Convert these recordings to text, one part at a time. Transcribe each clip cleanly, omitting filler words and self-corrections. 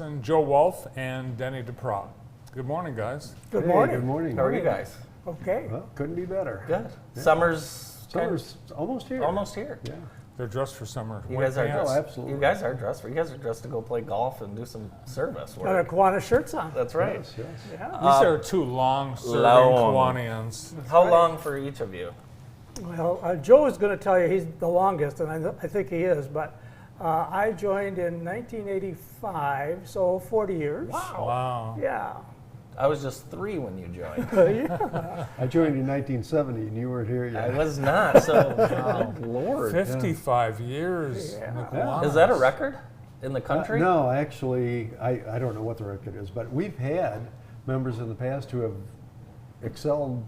And Joe Wolfe and Denny DaPra. Good morning, guys. Good morning. Good morning. How are you guys? Okay. Well, couldn't be better. Good. Yeah. Summer's almost here. almost here. Yeah. They're dressed for summer. You guys are dressed. Oh, absolutely. You guys are dressed for. You guys are dressed to go play golf and do some service Got our work. Kiwanis shirts on. That's right. Yes, yes. Yeah. These are two long-serving long. Kiwanians. How long for each of you? Well, Joe is going to tell you he's the longest, and I think he is, but I joined in 1985, so 40 years. Wow. Yeah. I was just 3 when you joined. Yeah. I joined in 1970, and you weren't here yet. I was not. So, Lord, 55 years in the Kiwanis. is that a record in the country? No, actually, I don't know what the record is, but we've had members in the past who have excelled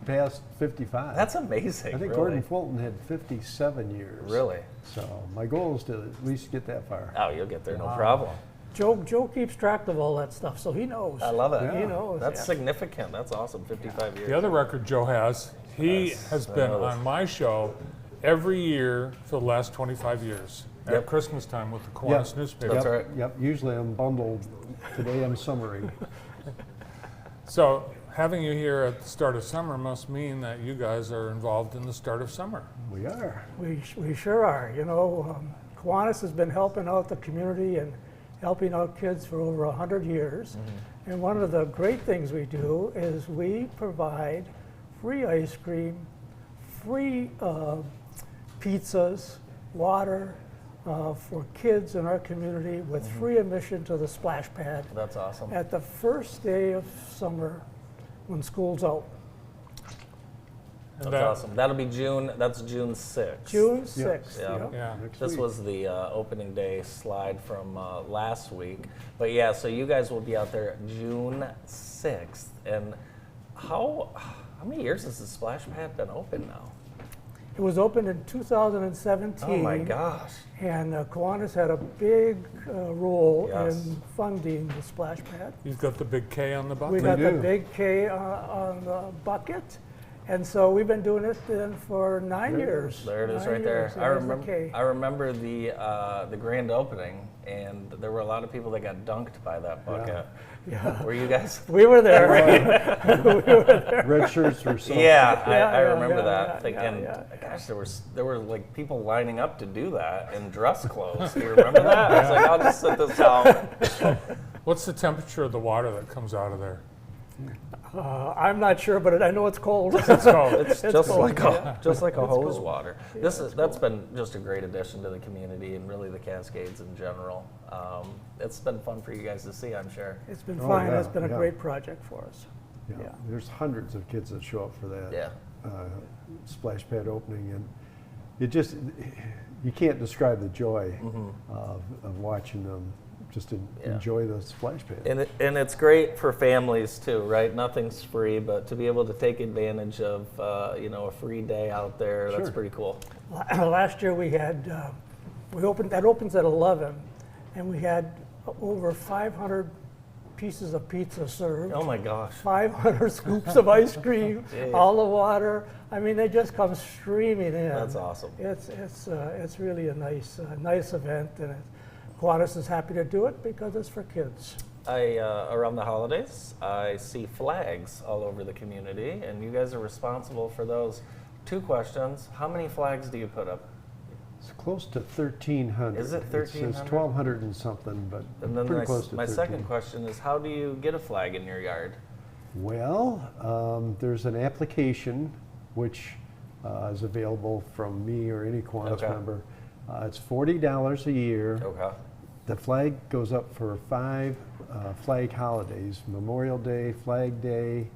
past 55. That's amazing. I think really. Gordon Fulton had 57 years. Really? So my goal is to at least get that far. Oh, you'll get there, no problem. Joe keeps track of all that stuff, so he knows. I love it. Yeah. He knows. That's yeah. significant. That's awesome. 55 years. The other record Joe has, he Yes, has I been know this. on my show every year for the last 25 years at Yep. Christmas time with the Kiwanis Yep. newspaper. That's Yep, right. Yep. Usually I'm bundled. Today I'm summary. So having you here at the start of summer must mean that you guys are involved in the start of summer. We are. We sure are. You know, Kiwanis has been helping out the community and helping out kids for over 100 years. Mm-hmm. And one of the great things we do is we provide free ice cream, free pizzas, water for kids in our community with free admission to the splash pad That's awesome. at the first day of summer when school's out. And That's awesome. That'll be June. That's June 6th. June 6th. Yeah. yeah. Yeah. Next This week. was the opening day slide from last week. But yeah, so you guys will be out there June 6th. And how many years has the splash pad been open now? It was opened in 2017. Oh my gosh. And Kiwanis had a big role Yes. in funding the splash pad. You've got the big K on the We bucket. got the do. big K on the bucket. And so we've been doing it then for 9 years. There it is 9 right there. years. I There's the remember. K. I remember the grand opening, and there were a lot of people that got dunked by that bucket. Yeah. Were you guys? We were there. Red shirts were so. Yeah, Yeah, I yeah, remember yeah, that. yeah, Thinking, yeah. gosh, there were like people lining up to do that in dress clothes. Do you remember that? I was like, I'll just sit this out. What's the temperature of the water that comes out of there? I'm not sure, but I know it's cold. It's cold. It's just cold, like yeah. just like a hose cold. water. That's been just a great addition to the community and really the Cascades in general. It's been fun for you guys to see, I'm sure. It's been Oh, fun. yeah, It's been a yeah. great project for us. Yeah. Yeah. There's hundreds of kids that show up for that Yeah. splash pad opening, and it just, you can't describe the joy of watching them just Yeah. enjoy the splash pad. And it's great for families too, right? Nothing's free, but to be able to take advantage of a free day out there, that's Sure. pretty cool. Last year we had, that opens at 11, and we had over 500 pieces of pizza served. Oh my gosh. 500 scoops of ice cream, Jeez. all the water. I mean, they just come streaming in. That's awesome. It's really a nice event, and Kiwanis is happy to do it because it's for kids. Around the holidays, I see flags all over the community, and you guys are responsible for those. 2 questions. How many flags do you put up? It's close to 1,300. Is it It's 1,300? 1,200 and something, but And then pretty close to my 13. second question is, how do you get a flag in your yard? Well, there's an application which is available from me or any Kiwanis Okay. member. It's $40 a year. Okay. The flag goes up for 5 flag holidays: Memorial Day, Flag Day,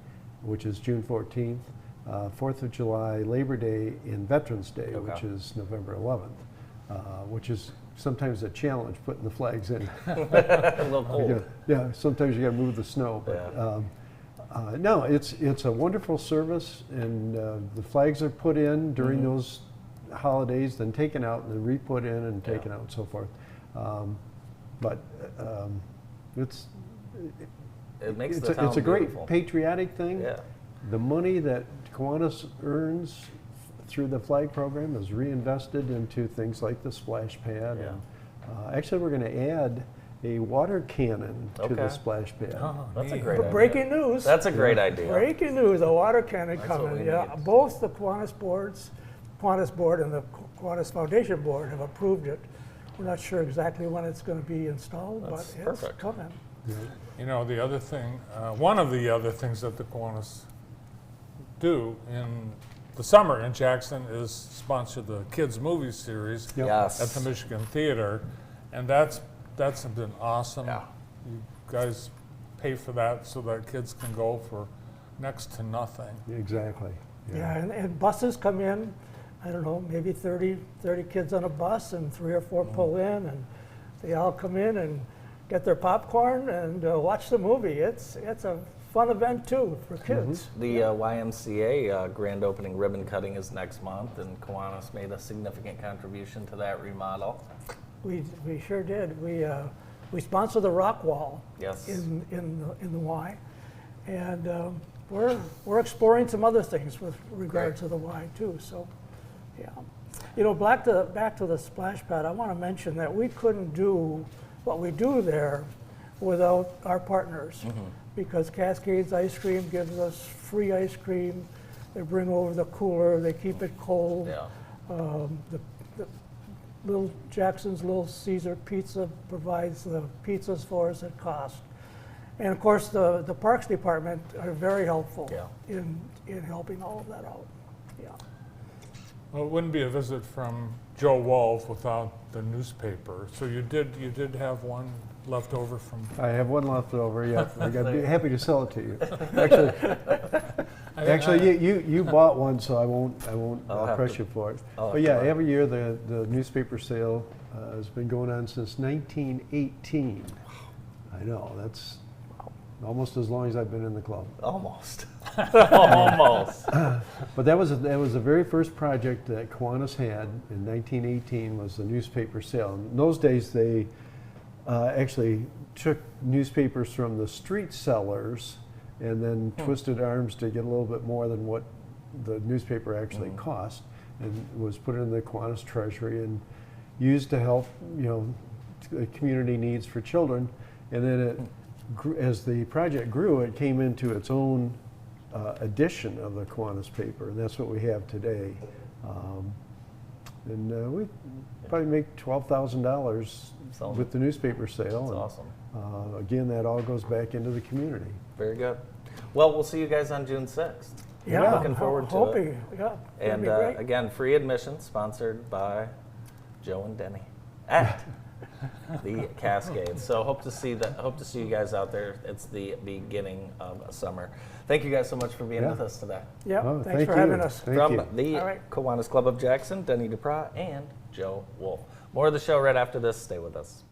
which is June 14th, 4th of July, Labor Day, and Veterans Day, Okay. which is November 11th, which is sometimes a challenge putting the flags in. A little cold. Yeah, sometimes you got to move the snow, but Yeah. no, it's a wonderful service, and the flags are put in during those holidays, then taken out, and then re-put in and taken out, and so forth. But it's It makes it's the a, town it's a great beautiful. patriotic thing. Yeah. The money that Kiwanis earns through the flag program is reinvested into things like the splash pad. Yeah. And, actually, we're going to add a water cannon to the Okay. splash pad. Oh, That's a neat. great idea. Breaking news. That's a great idea. Breaking news, a water cannon That's what coming. we Yeah, need. both the Kiwanis board and the Kiwanis Foundation board have approved it. We're not sure exactly when it's going to be installed, That's but perfect. it's coming. You know, the other thing, one of the other things that the Kiwanis do in the summer in Jackson is sponsor the kids' movie series Yep. Yes. at the Michigan Theater, and that's been awesome. Yeah. You guys pay for that so that kids can go for next to nothing. Exactly. Yeah, and buses come in, I don't know, maybe 30 kids on a bus, and 3 or 4 pull in, and they all come in and get their popcorn and watch the movie. It's a fun event too for kids. The YMCA grand opening ribbon cutting is next month, and Kiwanis made a significant contribution to that remodel. We sure did. We sponsor the rock wall Yes. in the Y, and we're exploring some other things with regard Great. to the Y too. So, yeah, you know, back to the splash pad. I want to mention that we couldn't do what we do there without our partners, because Cascades Ice Cream gives us free ice cream. They bring over the cooler. They keep it cold. Yeah. The Little Jackson's Little Caesar Pizza provides the pizzas for us at cost. And of course, the Parks Department are very helpful Yeah. in helping all of that out. Yeah. Well, it wouldn't be a visit from Joe Wolfe without the newspaper. So you did have one left over from. I have one left over. Yeah, I'd be happy to sell it to you. Actually, you bought one, so I won't I'll have press to- you for it. I'll have But to yeah, buy it. every year the newspaper sale has been going on since 1918. I know, that's almost as long as I've been in the club. Almost. Almost. But that was the very first project that Kiwanis had in 1918 was the newspaper sale. In those days, they actually took newspapers from the street sellers and then twisted arms to get a little bit more than what the newspaper actually cost, and was put in the Kiwanis treasury and used to help, the community needs for children. And then it as the project grew, it came into its own edition of the Kiwanis paper, and that's what we have today. And we probably make $12,000 Sounds- with the newspaper sale. That's and, awesome. Again, that all goes back into the community. Very good. Well, we'll see you guys on June 6th. Yeah, Looking forward to it. hoping, yeah, that'd And be great. again, free admission sponsored by Joe and Denny at the Cascades. So hope to see you guys out there. It's the beginning of summer. Thank you guys so much for being Yeah. with us today. Yeah, Oh, thanks thank for you. having us. Thank From you. the All right. Kiwanis Club of Jackson, Denny DaPra and Joe Wolfe. More of the show right after this. Stay with us.